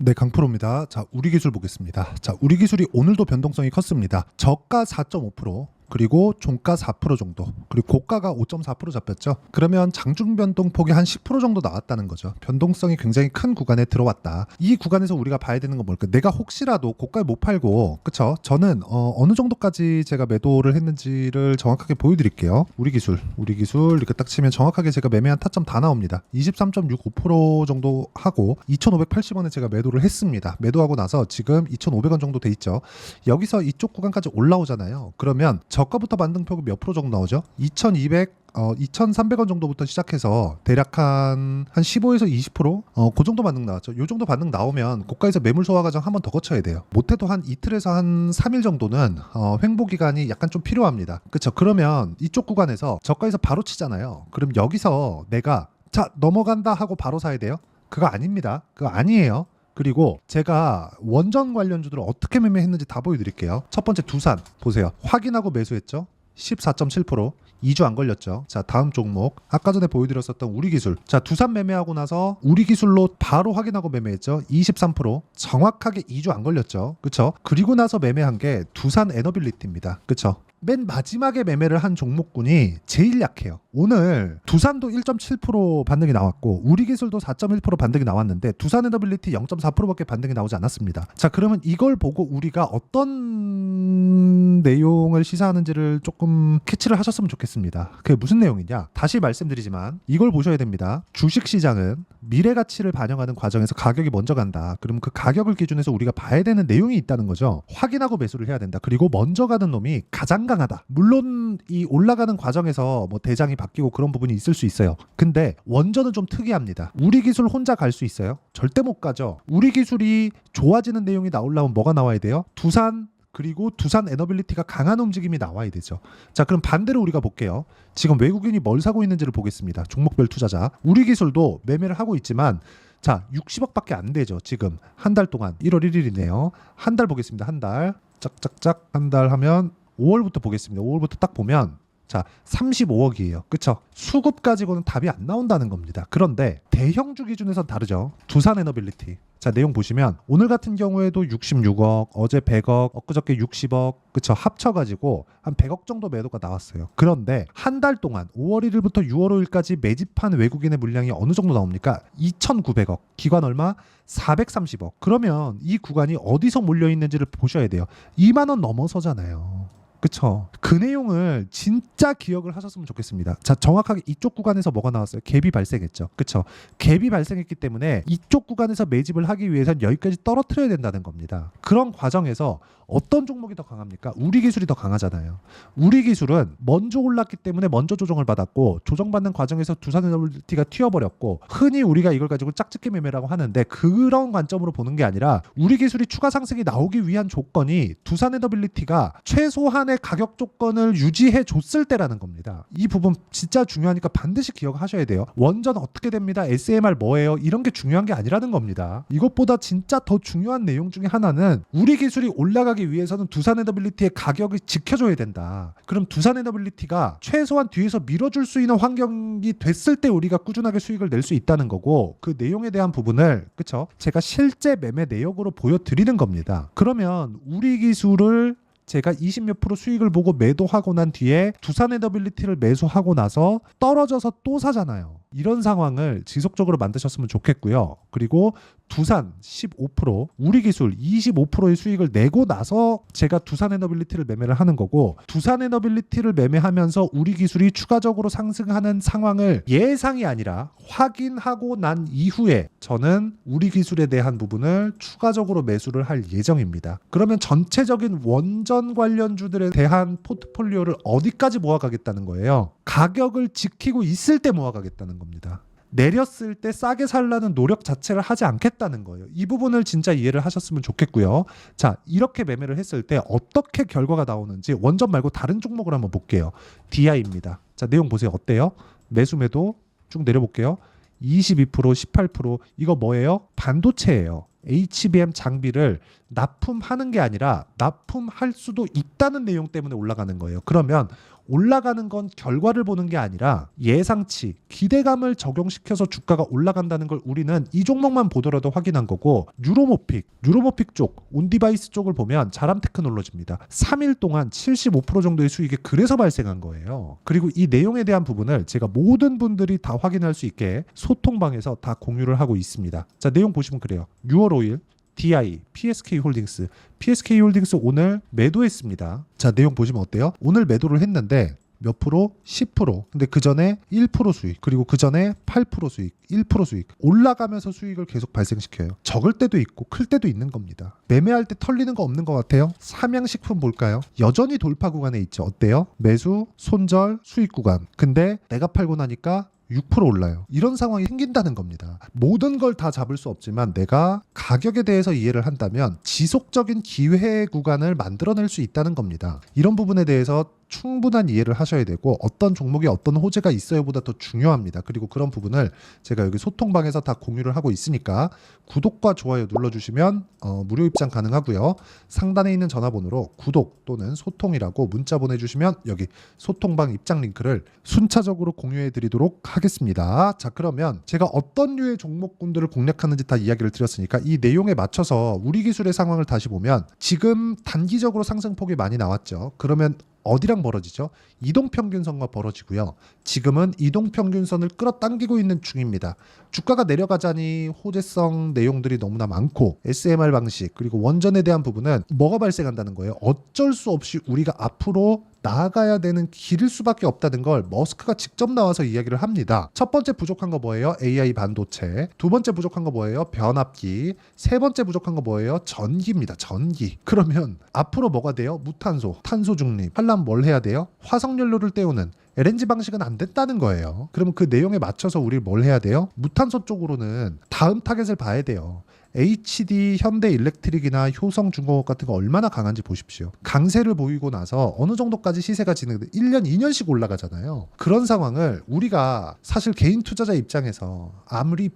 네, 강프로입니다. 자, 우리 기술 보겠습니다. 자, 우리 기술이 오늘도 변동성이 컸습니다. 저가 4.5%, 그리고 종가 4% 정도, 그리고 고가가 5.4% 잡혔죠. 그러면 장중 변동폭이 한 10% 정도 나왔다는 거죠. 변동성이 굉장히 큰 구간에 들어왔다. 이 구간에서 우리가 봐야 되는 건 뭘까? 내가 혹시라도 고가에 못 팔고, 그쵸? 저는 어느 정도까지 제가 매도를 했는지를 정확하게 보여드릴게요. 우리 기술 이렇게 딱 치면 정확하게 제가 매매한 타점 다 나옵니다. 23.65% 정도 하고 2,580원에 제가 매도를 했습니다. 매도하고 나서 지금 2,500원 정도 돼 있죠. 여기서 이쪽 구간까지 올라오잖아요. 그러면 저가부터 만든 폭이 몇 프로 정도 나오죠? 2,300원 정도부터 시작해서 대략 한 15에서 20%? 그 정도 반등 나왔죠. 요 정도 반등 나오면 고가에서 매물 소화 과정 한 번 더 거쳐야 돼요. 못해도 한 이틀에서 한 3일 정도는 횡보 기간이 약간 좀 필요합니다. 그쵸? 그러면 이쪽 구간에서 저가에서 바로 치잖아요. 그럼 여기서 내가 자 넘어간다 하고 바로 사야 돼요? 그거 아닙니다. 그거 아니에요. 그리고 제가 원전 관련주들을 어떻게 매매했는지 다 보여드릴게요. 첫 번째 두산 보세요. 확인하고 매수했죠. 14.7%. 2주 안 걸렸죠. 자, 다음 종목 아까 전에 보여드렸었던 우리기술. 자, 두산 매매하고 나서 우리기술로 바로 확인하고 매매했죠. 23%. 정확하게 2주 안 걸렸죠. 그쵸? 그리고 나서 매매한 게 두산 에너빌리티입니다. 그쵸? 맨 마지막에 매매를 한 종목군이 제일 약해요. 오늘 두산도 1.7% 반등이 나왔고 우리기술도 4.1% 반등이 나왔는데 두산에너빌리티 0.4%밖에 반등이 나오지 않았습니다. 자, 그러면 이걸 보고 우리가 어떤 내용을 시사하는지를 조금 캐치를 하셨으면 좋겠습니다. 그게 무슨 내용이냐? 다시 말씀드리지만 이걸 보셔야 됩니다. 주식시장은 미래 가치를 반영하는 과정에서 가격이 먼저 간다. 그럼 그 가격을 기준해서 우리가 봐야 되는 내용이 있다는 거죠. 확인하고 매수를 해야 된다. 그리고 먼저 가는 놈이 가장 강하다. 물론 이 올라가는 과정에서 뭐 대장이 바뀌고 그런 부분이 있을 수 있어요. 근데 원전은 좀 특이합니다. 우리 기술 혼자 갈 수 있어요? 절대 못 가죠. 우리 기술이 좋아지는 내용이 나오려면 뭐가 나와야 돼요? 두산 그리고 두산 에너빌리티가 강한 움직임이 나와야 되죠. 자, 그럼 반대로 우리가 볼게요. 지금 외국인이 뭘 사고 있는지를 보겠습니다. 종목별 투자자. 우리 기술도 매매를 하고 있지만 자, 60억밖에 안 되죠. 지금 한 달 동안 1월 1일이네요. 한 달 보겠습니다. 한 달. 짝짝짝 한 달 하면 5월부터 보겠습니다. 5월부터 딱 보면 자, 35억이에요. 그쵸? 수급 가지고는 답이 안 나온다는 겁니다. 그런데 대형주 기준에선 다르죠. 두산 에너빌리티. 자, 내용 보시면 오늘 같은 경우에도 66억, 어제 100억, 엊그저께 60억, 그쵸? 합쳐가지고 한 100억 정도 매도가 나왔어요. 그런데 한 달 동안 5월 1일부터 6월 5일까지 매집한 외국인의 물량이 어느 정도 나옵니까? 2,900억. 기관 얼마? 430억. 그러면 이 구간이 어디서 몰려있는지를 보셔야 돼요. 2만 원 넘어서잖아요. 그쵸? 그 내용을 진짜 기억을 하셨으면 좋겠습니다. 자, 정확하게 이쪽 구간에서 뭐가 나왔어요? 갭이 발생했죠. 그쵸? 갭이 발생했기 때문에 이쪽 구간에서 매집을 하기 위해선 여기까지 떨어뜨려야 된다는 겁니다. 그런 과정에서 어떤 종목이 더 강합니까? 우리 기술이 더 강하잖아요. 우리 기술은 먼저 올랐기 때문에 먼저 조정을 받았고 조정받는 과정에서 두산에너빌리티가 튀어버렸고 흔히 우리가 이걸 가지고 짝짓기 매매라고 하는데 그런 관점으로 보는 게 아니라 우리 기술이 추가 상승이 나오기 위한 조건이 두산에너빌리티가 최소한의 가격 조건을 유지해 줬을 때라는 겁니다. 이 부분 진짜 중요하니까 반드시 기억하셔야 돼요. 원전 어떻게 됩니다. SMR 뭐예요? 이런 게 중요한 게 아니라는 겁니다. 이것보다 진짜 더 중요한 내용 중에 하나는 우리 기술이 올라가기 위해서는 두산에너빌리티의 가격을 지켜줘야 된다. 그럼 두산에너빌리티가 최소한 뒤에서 밀어줄 수 있는 환경이 됐을 때 우리가 꾸준하게 수익을 낼 수 있다는 거고 그 내용에 대한 부분을 그쵸? 제가 실제 매매 내역으로 보여드리는 겁니다. 그러면 우리 기술을 제가 20몇 프로 수익을 보고 매도하고 난 뒤에 두산에너빌리티를 매수하고 나서 떨어져서 또 사잖아요. 이런 상황을 지속적으로 만드셨으면 좋겠고요. 그리고 두산 15%, 우리 기술 25%의 수익을 내고 나서 제가 두산에너빌리티를 매매를 하는 거고 두산에너빌리티를 매매하면서 우리 기술이 추가적으로 상승하는 상황을 예상이 아니라 확인하고 난 이후에 저는 우리 기술에 대한 부분을 추가적으로 매수를 할 예정입니다. 그러면 전체적인 원전 관련주들에 대한 포트폴리오를 어디까지 모아가겠다는 거예요? 가격을 지키고 있을 때 모아가겠다는 겁니다. 내렸을 때 싸게 살라는 노력 자체를 하지 않겠다는 거예요. 이 부분을 진짜 이해를 하셨으면 좋겠고요. 자, 이렇게 매매를 했을 때 어떻게 결과가 나오는지 원전 말고 다른 종목을 한번 볼게요. DI입니다. 자, 내용 보세요. 어때요? 매수 매도 쭉 내려볼게요. 22%, 18% 이거 뭐예요? 반도체예요. HBM 장비를 납품하는 게 아니라 납품할 수도 있다는 내용 때문에 올라가는 거예요. 그러면 올라가는 건 결과를 보는 게 아니라 예상치, 기대감을 적용시켜서 주가가 올라간다는 걸 우리는 이 종목만 보더라도 확인한 거고, 뉴로모픽 쪽, 온디바이스 쪽을 보면 자람 테크놀로지입니다. 3일 동안 75% 정도의 수익이 그래서 발생한 거예요. 그리고 이 내용에 대한 부분을 제가 모든 분들이 다 확인할 수 있게 소통방에서 다 공유를 하고 있습니다. 자, 내용 보시면 그래요. 뉴얼오일, DI, PSK홀딩스. PSK홀딩스 오늘 매도했습니다. 자, 내용 보시면 어때요? 오늘 매도를 했는데 몇 프로? 10%. 근데 그 전에 1% 수익, 그리고 그 전에 8% 수익, 1% 수익. 올라가면서 수익을 계속 발생시켜요. 적을 때도 있고 클 때도 있는 겁니다. 매매할 때 털리는 거 없는 것 같아요? 삼양식품 볼까요? 여전히 돌파 구간에 있죠. 어때요? 매수, 손절, 수익 구간. 근데 내가 팔고 나니까 6% 올라요. 이런 상황이 생긴다는 겁니다. 모든 걸 다 잡을 수 없지만 내가 가격에 대해서 이해를 한다면 지속적인 기회 구간을 만들어낼 수 있다는 겁니다. 이런 부분에 대해서 충분한 이해를 하셔야 되고, 어떤 종목에 어떤 호재가 있어요보다 더 중요합니다. 그리고 그런 부분을 제가 여기 소통방에서 다 공유를 하고 있으니까 구독과 좋아요 눌러주시면 무료 입장 가능하고요. 상단에 있는 전화번호로 구독 또는 소통이라고 문자 보내주시면 여기 소통방 입장 링크를 순차적으로 공유해 드리도록 하겠습니다. 자, 그러면 제가 어떤 류의 종목군들을 공략하는지 다 이야기를 드렸으니까 이 내용에 맞춰서 우리 기술의 상황을 다시 보면 지금 단기적으로 상승폭이 많이 나왔죠. 그러면 어디랑 벌어지죠? 이동평균선과 벌어지고요. 지금은 이동평균선을 끌어당기고 있는 중입니다. 주가가 내려가자니 호재성 내용들이 너무나 많고, SMR 방식 그리고 원전에 대한 부분은 뭐가 발생한다는 거예요? 어쩔 수 없이 우리가 앞으로 나아가야 되는 길일 수밖에 없다는 걸 머스크가 직접 나와서 이야기를 합니다. 첫 번째 부족한 거 뭐예요? AI 반도체. 두 번째 부족한 거 뭐예요? 변압기. 세 번째 부족한 거 뭐예요? 전기입니다. 전기. 그러면 앞으로 뭐가 돼요? 무탄소, 탄소 중립. 하려면 뭘 해야 돼요? 화석연료를 때우는 LNG 방식은 안 됐다는 거예요. 그러면 그 내용에 맞춰서 우리 뭘 해야 돼요? 무탄소 쪽으로는 다음 타겟을 봐야 돼요. HD, 현대일렉트릭이나 효성중공업 같은 거 얼마나 강한지 보십시오. 강세를 보이고 나서 어느 정도까지 시세가 진행돼 1년, 2년씩 올라가잖아요. 그런 상황을 우리가 사실 개인 투자자 입장에서 아무리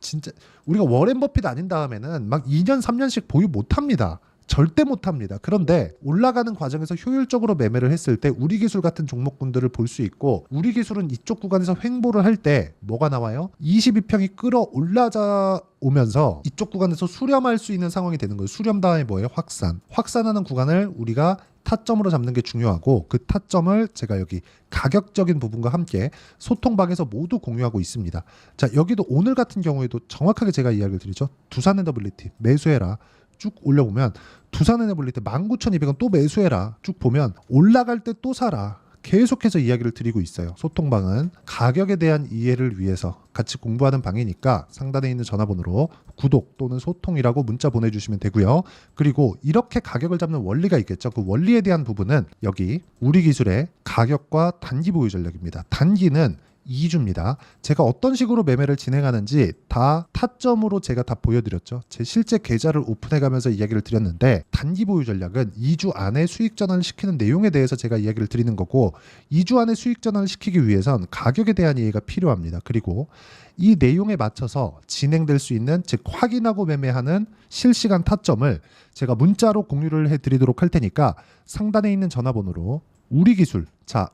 진짜 우리가 워렌 버핏 아닌 다음에는 막 2년, 3년씩 보유 못 합니다. 절대 못합니다. 그런데 올라가는 과정에서 효율적으로 매매를 했을 때 우리 기술 같은 종목군들을 볼 수 있고, 우리 기술은 이쪽 구간에서 횡보를 할 때 뭐가 나와요? 22평이 끌어올라자 오면서 이쪽 구간에서 수렴할 수 있는 상황이 되는 거예요. 수렴 다음에 뭐예요? 확산하는 구간을 우리가 타점으로 잡는 게 중요하고, 그 타점을 제가 여기 가격적인 부분과 함께 소통방에서 모두 공유하고 있습니다. 자, 여기도 오늘 같은 경우에도 정확하게 제가 이야기를 드리죠. 두산에너빌리티 매수해라. 쭉 올려보면 두산에너빌리티 19,200원 또 매수해라. 쭉 보면 올라갈 때 또 사라. 계속해서 이야기를 드리고 있어요. 소통방은 가격에 대한 이해를 위해서 같이 공부하는 방이니까 상단에 있는 전화번호로 구독 또는 소통이라고 문자 보내주시면 되고요. 그리고 이렇게 가격을 잡는 원리가 있겠죠. 그 원리에 대한 부분은 여기 우리 기술의 가격과 단기 보유 전략입니다. 단기는 2주입니다. 제가 어떤 식으로 매매를 진행하는지 다 타점으로 제가 다 보여드렸죠. 제 실제 계좌를 오픈해가면서 이야기를 드렸는데, 단기 보유 전략은 2주 안에 수익 전환을 시키는 내용에 대해서 제가 이야기를 드리는 거고, 2주 안에 수익 전환을 시키기 위해선 가격에 대한 이해가 필요합니다. 그리고 이 내용에 맞춰서 진행될 수 있는, 즉 확인하고 매매하는 실시간 타점을 제가 문자로 공유를 해드리도록 할 테니까 상단에 있는 전화번호로 우리 기술,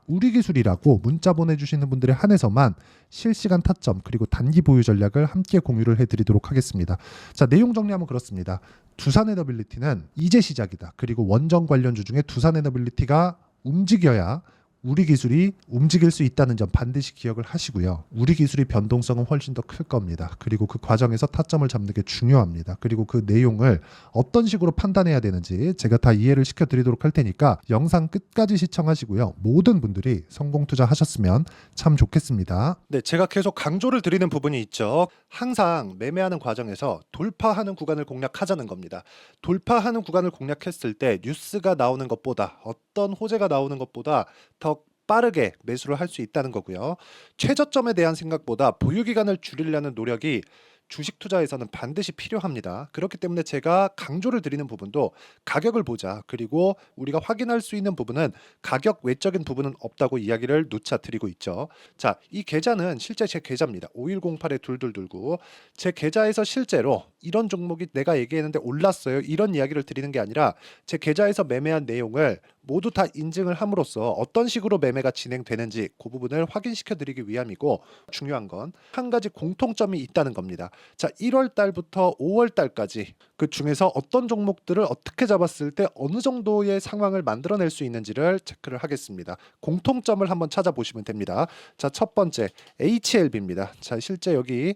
우리 기술이라고 문자 보내주시는 분들에 한해서만 실시간 타점 그리고 단기 보유 전략을 함께 공유를 해드리도록 하겠습니다. 자, 내용 정리하면 그렇습니다. 두산에너빌리티는 이제 시작이다. 그리고 원전 관련주 중에 두산에너빌리티가 움직여야 우리 기술이 움직일 수 있다는 점 반드시 기억을 하시고요. 우리 기술의 변동성은 훨씬 더 클 겁니다. 그리고 그 과정에서 타점을 잡는 게 중요합니다. 그리고 그 내용을 어떤 식으로 판단해야 되는지 제가 다 이해를 시켜드리도록 할 테니까 영상 끝까지 시청하시고요. 모든 분들이 성공 투자하셨으면 참 좋겠습니다. 네, 제가 계속 강조를 드리는 부분이 있죠. 항상 매매하는 과정에서 돌파하는 구간을 공략하자는 겁니다. 돌파하는 구간을 공략했을 때 뉴스가 나오는 것보다, 어떤 호재가 나오는 것보다 더 빠르게 매수를 할 수 있다는 거고요. 최저점에 대한 생각보다 보유 기간을 줄이려는 노력이 주식 투자에서는 반드시 필요합니다. 그렇기 때문에 제가 강조를 드리는 부분도 가격을 보자. 그리고 우리가 확인할 수 있는 부분은 가격 외적인 부분은 없다고 이야기를 누차 드리고 있죠. 자, 이 계좌는 실제 제 계좌입니다. 5108에 2229. 제 계좌에서 실제로 이런 종목이 내가 얘기했는데 올랐어요. 이런 이야기를 드리는 게 아니라 제 계좌에서 매매한 내용을 모두 다 인증을 함으로써 어떤 식으로 매매가 진행되는지 그 부분을 확인시켜 드리기 위함이고, 중요한 건 한 가지 공통점이 있다는 겁니다. 자, 1월 달부터 5월 달까지 그 중에서 어떤 종목들을 어떻게 잡았을 때 어느 정도의 상황을 만들어낼 수 있는지를 체크를 하겠습니다. 공통점을 한번 찾아보시면 됩니다. 자, 첫 번째 HLB입니다. 자, 실제 여기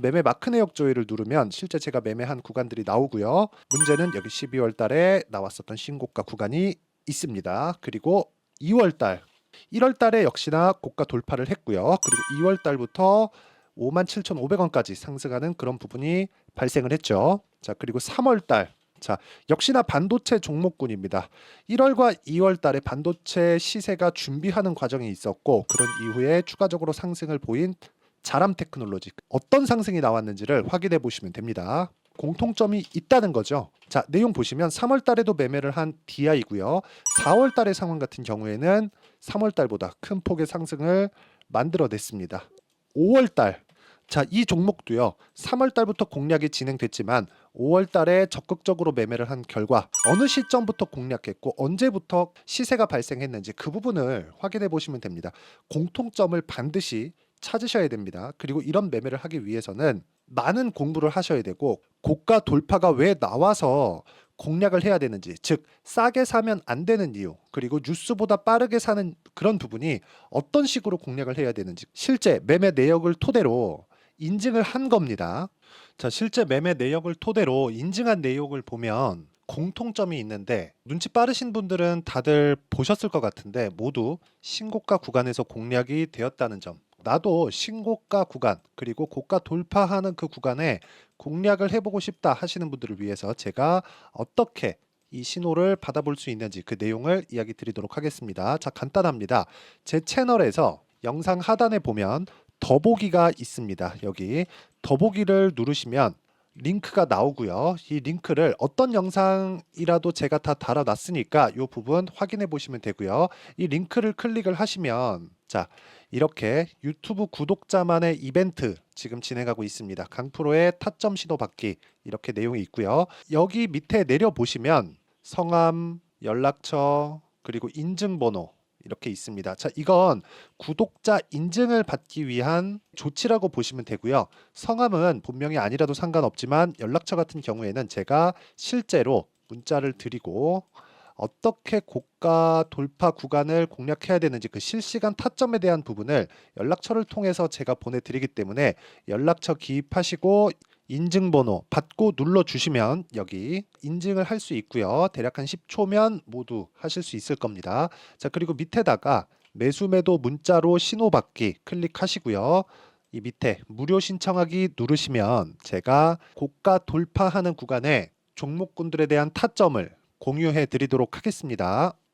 매매 마크 내역 조회를 누르면 실제 제가 매매한 구간들이 나오고요. 문제는 여기 12월 달에 나왔었던 신고가 구간이 있습니다. 그리고 2월 달, 1월 달에 역시나 고가 돌파를 했고요. 그리고 2월 달부터 57,500원까지 상승하는 그런 부분이 발생을 했죠. 자, 그리고 3월 달, 자, 역시나 반도체 종목군입니다. 1월과 2월 달에 반도체 시세가 준비하는 과정이 있었고, 그런 이후에 추가적으로 상승을 보인 자람 테크놀로지, 어떤 상승이 나왔는지를 확인해 보시면 됩니다. 공통점이 있다는 거죠. 자, 내용 보시면 3월 달에도 매매를 한 DI고요. 4월 달의 상황 같은 경우에는 3월 달보다 큰 폭의 상승을 만들어냈습니다. 5월 달, 자, 이 종목도요. 3월 달부터 공략이 진행됐지만 5월 달에 적극적으로 매매를 한 결과 어느 시점부터 공략했고 언제부터 시세가 발생했는지 그 부분을 확인해 보시면 됩니다. 공통점을 반드시 찾으셔야 됩니다. 그리고 이런 매매를 하기 위해서는 많은 공부를 하셔야 되고, 고가 돌파가 왜 나와서 공략을 해야 되는지, 즉 싸게 사면 안 되는 이유, 그리고 뉴스보다 빠르게 사는 그런 부분이 어떤 식으로 공략을 해야 되는지 실제 매매 내역을 토대로 인증을 한 겁니다. 자, 실제 매매 내역을 토대로 인증한 내용을 보면 공통점이 있는데, 눈치 빠르신 분들은 다들 보셨을 것 같은데 모두 신고가 구간에서 공략이 되었다는 점, 나도 신고가 구간 그리고 고가 돌파하는 그 구간에 공략을 해보고 싶다 하시는 분들을 위해서 제가 어떻게 이 신호를 받아볼 수 있는지 그 내용을 이야기 드리도록 하겠습니다. 자, 간단합니다. 제 채널에서 영상 하단에 보면 더보기가 있습니다. 여기 더보기를 누르시면 링크가 나오고요. 이 링크를 어떤 영상이라도 제가 다 달아놨으니까 이 부분 확인해 보시면 되고요. 이 링크를 클릭을 하시면, 자, 이렇게 유튜브 구독자만의 이벤트 지금 진행하고 있습니다. 강프로의 타점 신호 받기, 이렇게 내용이 있고요. 여기 밑에 내려 보시면 성함, 연락처, 그리고 인증번호 이렇게 있습니다. 자, 이건 구독자 인증을 받기 위한 조치라고 보시면 되고요. 성함은 본명이 아니라도 상관없지만 연락처 같은 경우에는 제가 실제로 문자를 드리고 어떻게 고가 돌파 구간을 공략해야 되는지 그 실시간 타점에 대한 부분을 연락처를 통해서 제가 보내드리기 때문에 연락처 기입하시고 인증번호 받고 눌러주시면 여기 인증을 할 수 있고요. 대략 한 10초면 모두 하실 수 있을 겁니다. 자, 그리고 밑에다가 매수 매도 문자로 신호받기 클릭하시고요. 이 밑에 무료 신청하기 누르시면 제가 고가 돌파하는 구간에 종목군들에 대한 타점을 공유해 드리도록 하겠습니다.